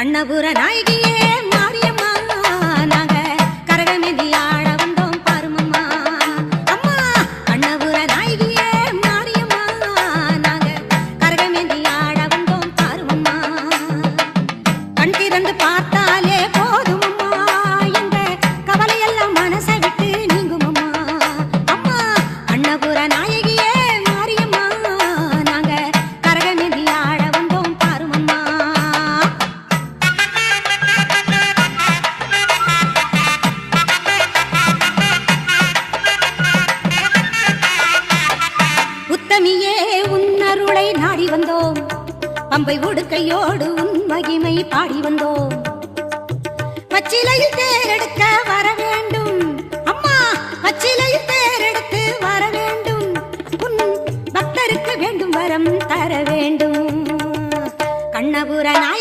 கண்ணபுர நாயகியே மாரியம்மா நாங்க கரகமேந்தி ஆட வந்தோம் பாருமம்மா அம்மா கண்ணபுர நாயகியே மாரியம்மா நாங்க கரகமேந்தி ஆட வந்தோம் பாருமம்மா கண் திறந்து பார்த்தாலே போதுமம்மா எங்க கவலையெல்லாம் மனசை விட்டு நீங்குமம்மா அம்மா கண்ணபுர நாயகியே மாரியம்மா நாங்க கரகமேந்தி ஆட வந்தோம் பாருமம்மா உத்தமியே உன்னருளை நாடி வந்தோம் பம்பை உடுக்கையோடு உன் மகிமை பாடி வந்தோம் பச்சிலையில் தேரெடுக்க வர வேண்டும் அம்மா பச்சிலையில் தேரெடுத்து வர வேண்டும் உன் பக்தருக்கு வேண்டும் வரம் தர வேண்டும் கண்ணபுர நாயகி